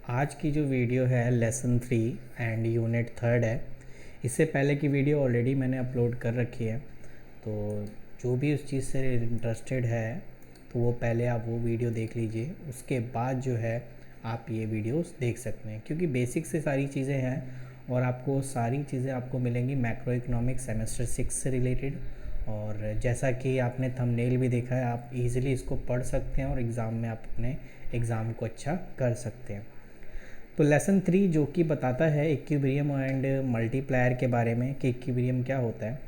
आज की जो वीडियो है लेसन 3 एंड यूनिट 3 है। इससे पहले की वीडियो ऑलरेडी मैंने अपलोड कर रखी है, तो जो भी उस चीज़ से इंटरेस्टेड है तो वो पहले आप वो वीडियो देख लीजिए, उसके बाद जो है आप ये वीडियोस देख सकते हैं, क्योंकि बेसिक से सारी चीज़ें हैं और आपको सारी चीज़ें आपको मिलेंगी मैक्रो इकोनॉमिक्स सेमेस्टर 6 से रिलेटेड। और जैसा कि आपने थंबनेल भी देखा है, आप इजीली इसको पढ़ सकते हैं और एग्ज़ाम में आप अपने एग्ज़ाम को अच्छा कर सकते हैं। तो लेसन 3 जो कि बताता है इक्विलिब्रियम एंड मल्टीप्लायर के बारे में कि इक्विलिब्रियम क्या होता है।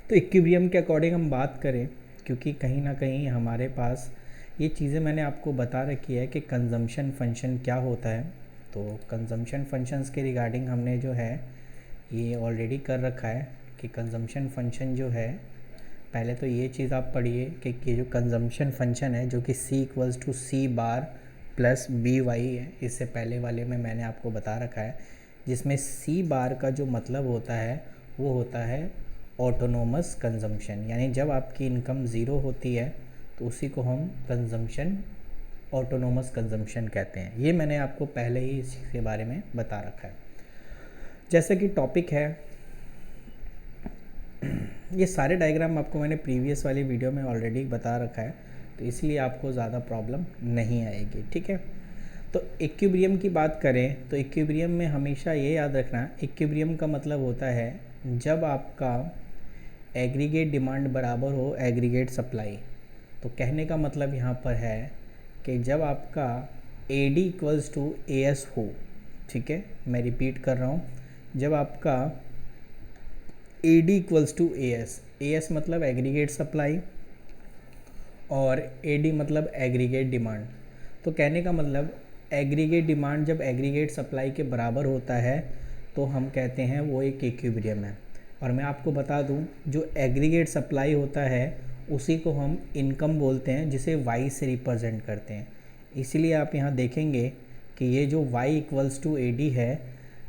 तो इक्विलिब्रियम के अकॉर्डिंग हम बात करें, क्योंकि कहीं ना कहीं हमारे पास ये चीज़ें मैंने आपको बता रखी है कि कंजम्पशन फंक्शन क्या होता है। तो कंजम्पशन फंक्शंस के रिगार्डिंग हमने जो है ये ऑलरेडी कर रखा है कि कंजम्पशन फंक्शन जो है, पहले तो ये चीज़ आप पढ़िए कि ये जो कंजम्पशन फंक्शन है जो कि C equals to C bar plus B Y है, इससे पहले वाले में मैंने आपको बता रखा है, जिसमें C बार का जो मतलब होता है वो होता है ऑटोनोमस कंजम्पशन, यानी जब आपकी इनकम ज़ीरो होती है तो उसी को हम कंजम्पशन ऑटोनोमस कंजम्पशन कहते हैं। ये मैंने आपको पहले ही इसके बारे में बता रखा है। जैसे कि टॉपिक है, ये सारे डायग्राम आपको मैंने प्रीवियस वाली वीडियो में ऑलरेडी बता रखा है, तो इसलिए आपको ज़्यादा प्रॉब्लम नहीं आएगी, ठीक है। तो इक्विलिब्रियम की बात करें तो इक्विलिब्रियम में हमेशा ये याद रखना, इक्विलिब्रियम का मतलब होता है जब आपका एग्रीगेट डिमांड बराबर हो एग्रीगेट सप्लाई। तो कहने का मतलब यहाँ पर है कि जब आपका AD इक्वल्स टू AS हो, ठीक है, मैं रिपीट कर रहा हूँ, जब आपका AD इक्वल्स टू AS मतलब एग्रीगेट सप्लाई और AD मतलब एग्रीगेट डिमांड। तो कहने का मतलब एग्रीगेट डिमांड जब एग्रीगेट सप्लाई के बराबर होता है तो हम कहते हैं वो एक इक्विलिब्रियम है। और मैं आपको बता दूं, जो एग्रीगेट सप्लाई होता है उसी को हम इनकम बोलते हैं, जिसे Y से रिप्रेजेंट करते हैं। इसीलिए आप यहाँ देखेंगे कि ये जो Y इक्वल्स टू AD है,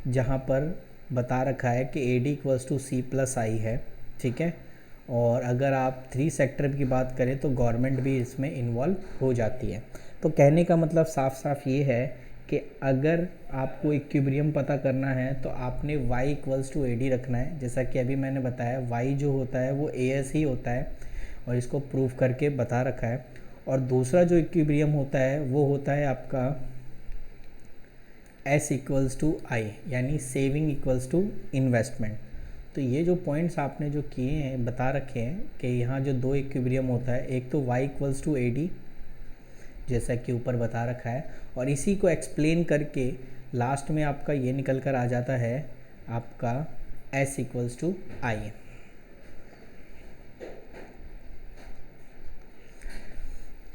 जहाँ पर बता रखा है कि AD equals to C plus I है, ठीक है। और अगर आप 3 सेक्टर की बात करें तो गवर्नमेंट भी इसमें इन्वॉल्व हो जाती है। तो कहने का मतलब साफ साफ ये है कि अगर आपको इक्विलिब्रियम पता करना है तो आपने Y इक्वल्स टू AD रखना है। जैसा कि अभी मैंने बताया, Y जो होता है वो AS ही होता है और इसको प्रूव करके बता रखा है। और दूसरा जो इक्विलिब्रियम होता है वो होता है आपका S इक्वल्स टू I, यानी सेविंग इक्वल्स टू इन्वेस्टमेंट। तो ये जो पॉइंट्स आपने जो किए हैं, बता रखे हैं कि यहाँ जो दो इक्विलिब्रियम होता है, एक तो Y इक्वल्स टू AD जैसा कि ऊपर बता रखा है, और इसी को एक्सप्लेन करके लास्ट में आपका ये निकल कर आ जाता है आपका S इक्वल्स टू I।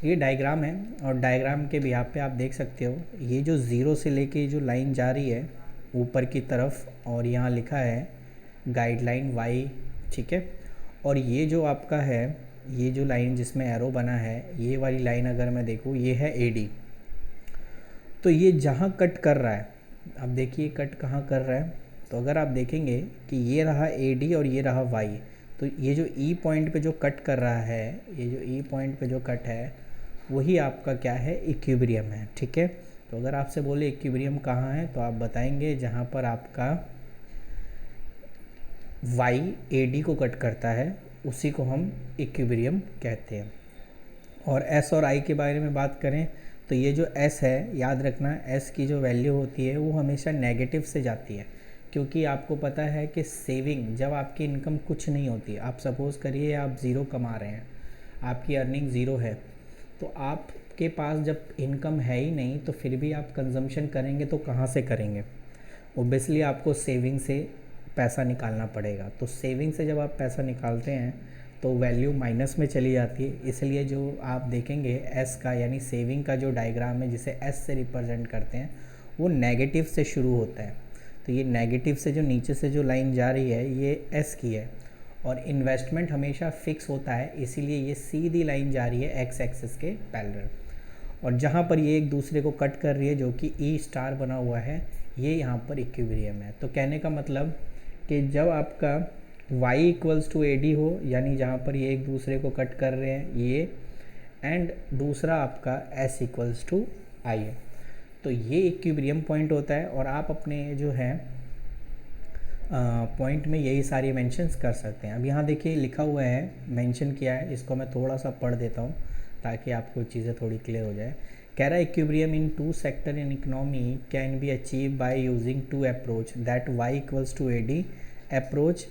ये डायग्राम है और डायग्राम के बिहाफ पे आप देख सकते हो, ये जो ज़ीरो से लेके जो लाइन जा रही है ऊपर की तरफ, और यहाँ लिखा है गाइडलाइन Y, ठीक है। और ये जो आपका है, ये जो लाइन जिसमें एरो बना है, ये वाली लाइन अगर मैं देखूँ, ये है AD। तो ये जहाँ कट कर रहा है, अब देखिए कट कहाँ कर रहा है, तो अगर आप देखेंगे कि ये रहा AD और ये रहा Y, तो ये जो E पॉइंट पे जो कट कर रहा है, ये जो E पॉइंट पे जो कट है वही आपका क्या है, इक्विलिब्रियम है, ठीक है। तो अगर आपसे बोले इक्विलिब्रियम कहाँ है, तो आप बताएंगे जहाँ पर आपका Y AD को कट करता है उसी को हम इक्विलिब्रियम कहते हैं। और S और I के बारे में बात करें तो ये जो S है, याद रखना S की जो वैल्यू होती है वो हमेशा नेगेटिव से जाती है, क्योंकि आपको पता है कि सेविंग जब आपकी इनकम कुछ नहीं होती, आप सपोज़ करिए आप ज़ीरो कमा रहे हैं, आपकी अर्निंग ज़ीरो है, तो आपके पास जब इनकम है ही नहीं तो फिर भी आप कंजम्पशन करेंगे तो कहाँ से करेंगे? ओबियसली आपको सेविंग से पैसा निकालना पड़ेगा। तो सेविंग से जब आप पैसा निकालते हैं तो वैल्यू माइनस में चली जाती है, इसलिए जो आप देखेंगे S का, यानी सेविंग का जो डायग्राम है जिसे S से रिप्रेजेंट करते हैं, वो नेगेटिव से शुरू होता है। तो ये नेगेटिव से जो नीचे से जो लाइन जा रही है ये S की है, और इन्वेस्टमेंट हमेशा फिक्स होता है, इसीलिए ये सीधी लाइन जा रही है X एक्सिस के पैरेलल। और जहाँ पर ये एक दूसरे को कट कर रही है जो कि E स्टार बना हुआ है, ये यहाँ पर इक्विलिब्रियम है। तो कहने का मतलब कि जब आपका Y इक्वल्स टू AD हो, यानी जहाँ पर ये एक दूसरे को कट कर रहे हैं ये, एंड दूसरा आपका S इक्वल्स टू I है, तो ये इक्विलिब्रियम पॉइंट होता है और आप अपने जो है पॉइंट में यही सारी मेंशंस कर सकते हैं। अब यहाँ देखिए लिखा हुआ है, मेंशन किया है, इसको मैं थोड़ा सा पढ़ देता हूँ ताकि आपको चीज़ें थोड़ी क्लियर हो जाए। कह रहा है equilibrium in two sector in economy can be achieve by using two approach that y equals to AD approach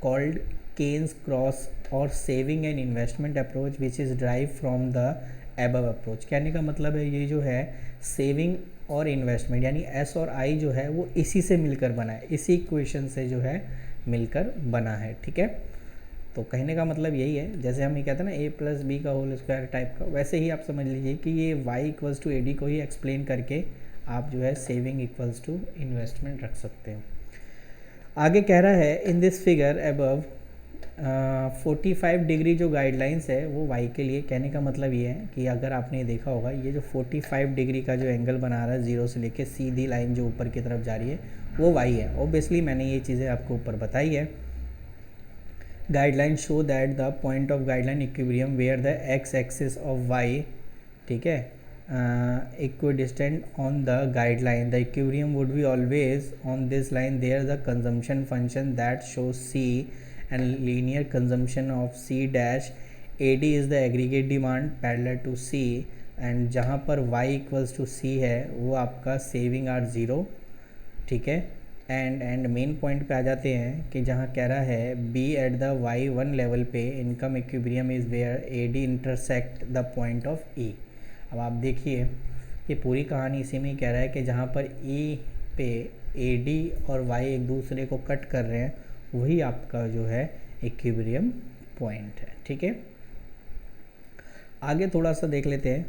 called Keynes cross और saving and investment approach which is drive from the above approach. कहने का मतलब है ये जो है saving और investment यानी S और I जो है वो इसी से मिलकर बना है, इसी इक्वेशन से जो है मिलकर बना है, ठीक है। तो कहने का मतलब यही है, जैसे हम ये कहते हैं ना a+b का होल स्क्वायर टाइप का, वैसे ही आप समझ लीजिए कि ये y इक्वल्स टू AD को ही एक्सप्लेन करके आप जो है सेविंग इक्वल्स टू इन्वेस्टमेंट रख सकते हैं। आगे कह रहा है in this figure above 45 degree जो गाइडलाइंस है वो y के लिए। कहने का मतलब ये है कि अगर आपने देखा होगा ये जो 45 डिग्री का जो एंगल बना रहा है जीरो से लेके सीधी लाइन जो ऊपर की तरफ जा रही है वो y है। ऑब्वियसली मैंने ये चीज़ें आपको ऊपर बताई है। Guideline show that the point of guideline equilibrium where the x axis of y, ठीक है, equidistant on the guideline, the equilibrium would be always on this line. There the consumption function that shows C and linear consumption of C dash AD is the aggregate demand parallel to C, and जहाँ पर y equals to C है वो आपका saving are zero, ठीक है। And main point पे आ जाते हैं कि जहाँ कह रहा है B at the y1 level पे income equilibrium is where AD intersect the point of E। अब आप देखिए ये पूरी कहानी इसी में ही कह रहा है कि जहाँ पर E पे AD और Y एक दूसरे को कट कर रहे हैं वही आपका जो है इक्विलिब्रियम पॉइंट है, ठीक है। आगे थोड़ा सा देख लेते हैं।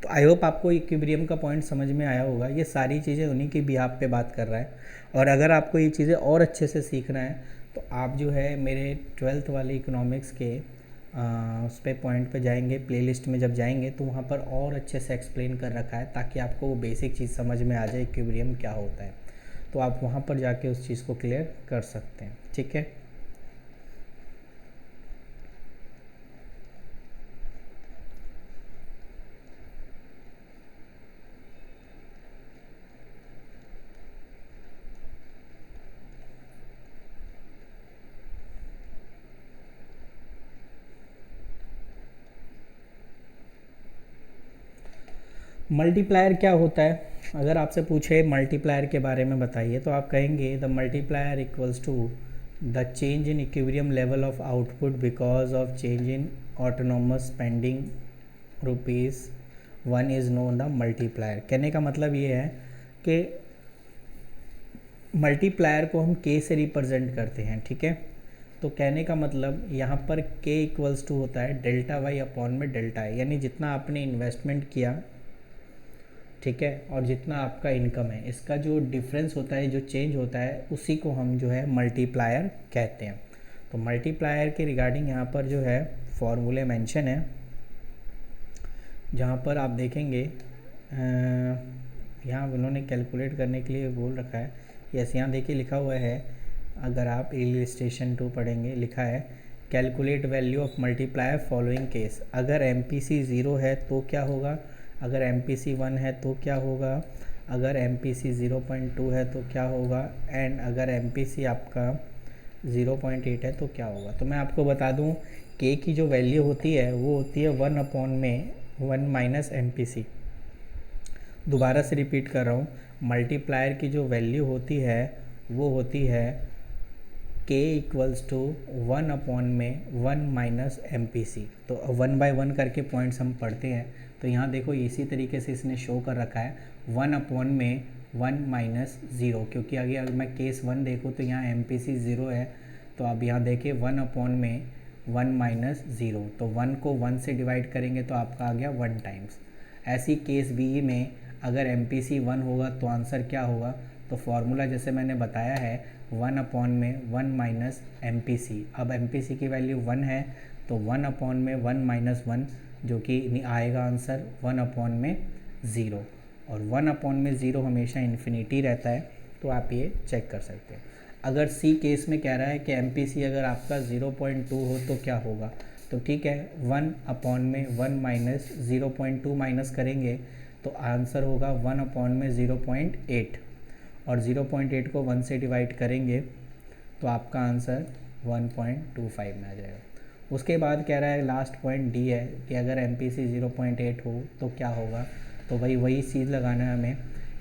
तो आई होप आपको इक्विलिब्रियम का पॉइंट समझ में आया होगा। ये सारी चीज़ें उन्हीं की बिहाफ पे बात कर रहा है, और अगर आपको ये चीज़ें और अच्छे से सीखना है तो आप जो है मेरे 12th वाले इकोनॉमिक्स के उस पर पॉइंट पे जाएंगे, प्लेलिस्ट में जब जाएंगे तो वहाँ पर और अच्छे से एक्सप्लेन कर रखा है ताकि आपको वो बेसिक चीज़ समझ में आ जाए इक्विलिब्रियम क्या होता है। तो आप वहाँ पर जाके उस चीज़ को क्लियर कर सकते हैं, ठीक है। मल्टीप्लायर क्या होता है? अगर आपसे पूछे मल्टीप्लायर के बारे में बताइए तो आप कहेंगे the multiplier equals to the change in equilibrium level of output because of change in autonomous spending ₹1 is known the multiplier. कहने का मतलब ये है कि मल्टीप्लायर को हम k से रिप्रेजेंट करते हैं, ठीक है। तो कहने का मतलब यहाँ पर k इक्वल्स टू होता है डेल्टा वाई अपॉन में डेल्टा आई, यानी जितना आपने इन्वेस्टमेंट किया, ठीक है, और जितना आपका इनकम है इसका जो डिफरेंस होता है, जो चेंज होता है, उसी को हम जो है मल्टीप्लायर कहते हैं। तो मल्टीप्लायर के रिगार्डिंग यहाँ पर जो है फॉर्मूले मेंशन है, जहाँ पर आप देखेंगे यहाँ उन्होंने कैलकुलेट करने के लिए बोल रखा है। यस, यहाँ देखिए लिखा हुआ है, अगर आप इलस्ट्रेशन 2 पढ़ेंगे, लिखा है calculate value of multiplier following case. अगर MPC 0 है तो क्या होगा, अगर MPC 1 है तो क्या होगा, अगर MPC 0.2 है तो क्या होगा, एंड अगर MPC आपका 0.8 है तो क्या होगा। तो मैं आपको बता दूं K की जो वैल्यू होती है वो होती है 1/1 माइनस MPC। दोबारा से रिपीट कर रहा हूँ, मल्टीप्लायर की जो वैल्यू होती है वो होती है K equals to 1/1 minus MPC। तो 1 बाय 1 करके पॉइंट्स हम पढ़ते हैं। तो यहाँ देखो इसी तरीके से इसने शो कर रखा है 1/1 माइनस 0, क्योंकि अगर मैं केस 1 देखूँ तो यहाँ MPC 0 है। तो अब यहाँ देखिए 1/1 माइनस 0, तो 1 को 1 से डिवाइड करेंगे तो आपका आ गया 1 टाइम्स। ऐसी केस B में अगर MPC 1 होगा तो आंसर क्या होगा, तो फॉर्मूला जैसे मैंने बताया है 1/1 माइनस MPC। अब MPC की वैल्यू 1 है तो 1/1 माइनस 1 जो कि आएगा आंसर 1/0, और 1/0 हमेशा इन्फिनिटी रहता है, तो आप ये चेक कर सकते हैं। अगर C केस में कह रहा है कि MPC अगर आपका 0.2 हो तो क्या होगा, तो ठीक है, 1/1 माइनस 0.2 माइनस करेंगे तो आंसर होगा 1/0.8, और 0.8 को 1 से डिवाइड करेंगे तो आपका आंसर 1.25 में आ जाएगा। उसके बाद कह रहा है लास्ट पॉइंट डी है कि अगर MPC 0.8 हो तो क्या होगा, तो वही चीज़ लगाना है हमें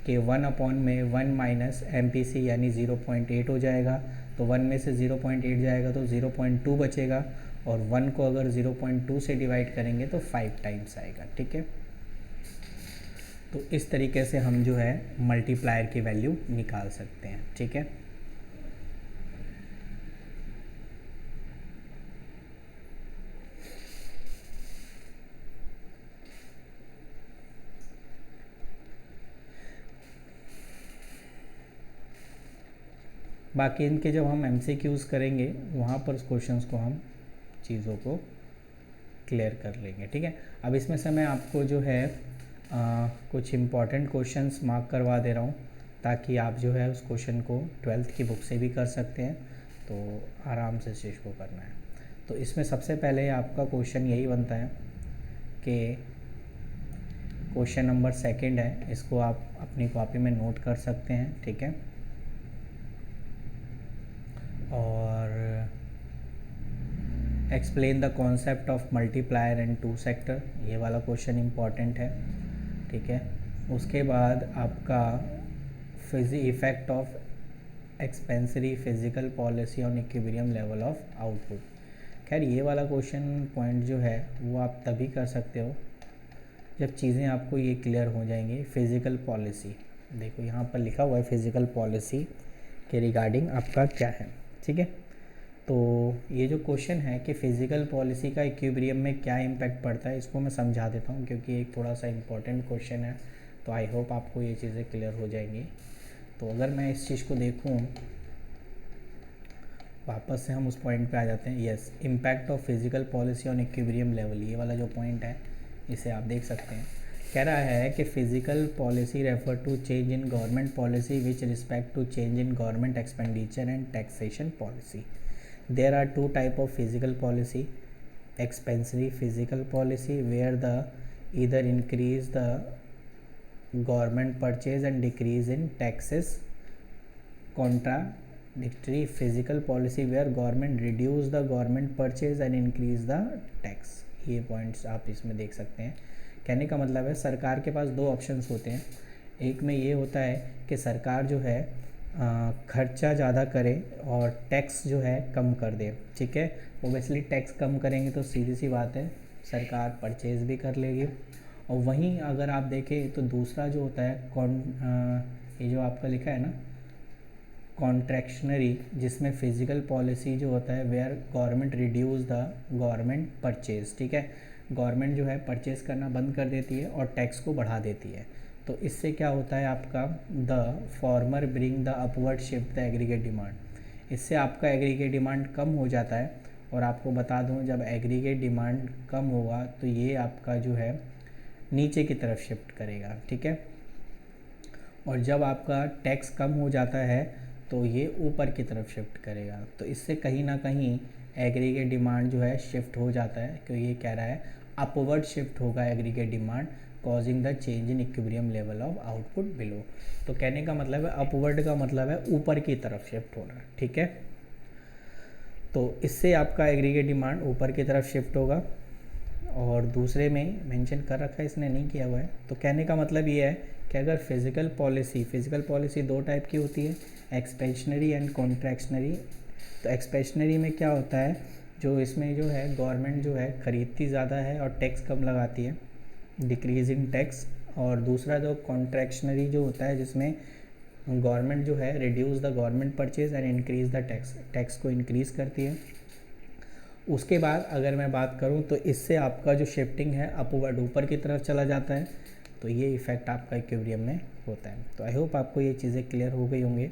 कि 1/1 माइनस MPC यानी 0.8 हो जाएगा, तो 1 में से 0.8 जाएगा तो 0.2 बचेगा, और 1 को अगर 0.2 से डिवाइड करेंगे तो 5 टाइम्स आएगा। ठीक है, तो इस तरीके से हम जो है मल्टीप्लायर की वैल्यू निकाल सकते हैं। ठीक है, बाकी इनके जब हम MCQs करेंगे वहाँ पर क्वेश्चंस को हम चीज़ों को क्लियर कर लेंगे। ठीक है, अब इसमें से मैं आपको जो है कुछ इम्पॉर्टेंट क्वेश्चंस मार्क करवा दे रहा हूँ ताकि आप जो है उस क्वेश्चन को 12th की बुक से भी कर सकते हैं, तो आराम से इस चीज़ को करना है। तो इसमें सबसे पहले आपका क्वेश्चन यही बनता है कि क्वेश्चन नंबर 2 है, इसको आप अपनी कॉपी में नोट कर सकते हैं। ठीक है, और explain the concept of multiplier and 2 sector, ये वाला क्वेश्चन इम्पॉर्टेंट है। ठीक है, उसके बाद आपका effect of expansionary physical policy on equilibrium level of output. खैर ये वाला क्वेश्चन पॉइंट जो है वो आप तभी कर सकते हो जब चीज़ें आपको ये क्लियर हो जाएंगी। फिज़िकल पॉलिसी, देखो यहाँ पर लिखा हुआ है फिज़िकल पॉलिसी के रिगार्डिंग आपका क्या है। ठीक है, तो ये जो क्वेश्चन है कि फ़िज़िकल पॉलिसी का इक्विलिब्रियम में क्या इम्पैक्ट पड़ता है, इसको मैं समझा देता हूँ क्योंकि एक थोड़ा सा इम्पोर्टेंट क्वेश्चन है, तो आई होप आपको ये चीज़ें क्लियर हो जाएंगी। तो अगर मैं इस चीज़ को देखूँ, वापस से हम उस पॉइंट पे आ जाते हैं। Yes, impact of physical policy on equilibrium level, ये वाला जो पॉइंट है इसे आप देख सकते हैं। कह रहा है कि physical policy refer to change in government policy which respect to change in government expenditure and taxation policy. There are 2 type of physical policy: expansionary physical policy where the either increase the government purchase and decrease in taxes, contradictory physical policy where government reduce the government purchase and increase the tax। ये points आप इसमें देख सकते हैं। कहने का मतलब है सरकार के पास 2 ऑप्शंस होते हैं। एक में ये होता है कि सरकार जो है खर्चा ज़्यादा करे और टैक्स जो है कम कर दे। ठीक है, ओबियसली टैक्स कम करेंगे तो सीधी सी बात है सरकार परचेज़ भी कर लेगी। और वहीं अगर आप देखें तो दूसरा जो होता है ये जो आपका लिखा है ना कॉन्ट्रैक्शनरी, जिसमें फिजिकल पॉलिसी जो होता है where government reduce the government purchase. ठीक है, गवर्नमेंट जो है परचेज़ करना बंद कर देती है और टैक्स को बढ़ा देती है। तो इससे क्या होता है आपका the former bring the upward shift the aggregate demand, इससे आपका एग्रीगेट डिमांड कम हो जाता है। और आपको बता दूं जब एग्रीगेट डिमांड कम होगा तो ये आपका जो है नीचे की तरफ शिफ्ट करेगा। ठीक है, और जब आपका टैक्स कम हो जाता है तो ये ऊपर की तरफ शिफ्ट करेगा। तो इससे कहीं ना कहीं एग्रीगेट डिमांड जो है शिफ्ट हो जाता है, क्योंकि ये कह रहा है अपवर्ड शिफ्ट होगा aggregate demand causing the change in equilibrium level of output below. तो कहने का मतलब है अपवर्ड का मतलब है ऊपर की तरफ शिफ्ट होना। ठीक है, तो इससे आपका एग्रीगेट डिमांड ऊपर की तरफ शिफ्ट होगा। और दूसरे में मेंशन कर रखा है, इसने नहीं किया हुआ है। तो कहने का मतलब ये है कि अगर फिजिकल पॉलिसी 2 टाइप की होती है, एक्सपेंशनरी एंड कॉन्ट्रैक्शनरी। तो एक्सपेंशनरी में क्या होता है, जो इसमें जो है गवर्नमेंट जो है ख़रीदती ज़्यादा है और टैक्स कम लगाती है, डिक्रीज इन टैक्स। और दूसरा जो कॉन्ट्रैक्शनरी जो होता है जिसमें गवर्नमेंट जो है reduce the government purchase and increase the tax, tax को इंक्रीज़ करती है। उसके बाद अगर मैं बात करूं तो इससे आपका जो शिफ्टिंग है अपवर्ड ऊपर की तरफ चला जाता है। तो ये इफ़ेक्ट आपका इक्विलिब्रियम में होता है। तो आई होप आपको ये चीज़ें क्लियर हो गई होंगी।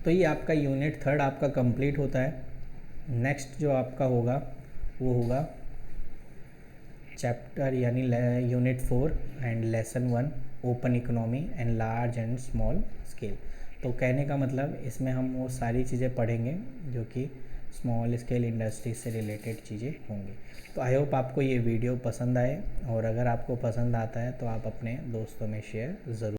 तो ये आपका यूनिट 3 आपका कंप्लीट होता है। नेक्स्ट जो आपका होगा वो होगा चैप्टर यानी unit 4 and lesson 1 open economy and large and small scale. तो कहने का मतलब इसमें हम वो सारी चीज़ें पढ़ेंगे जो कि स्मॉल स्केल इंडस्ट्री से रिलेटेड चीज़ें होंगी। तो आई होप आपको ये वीडियो पसंद आए, और अगर आपको पसंद आता है तो आप अपने दोस्तों में शेयर ज़रूर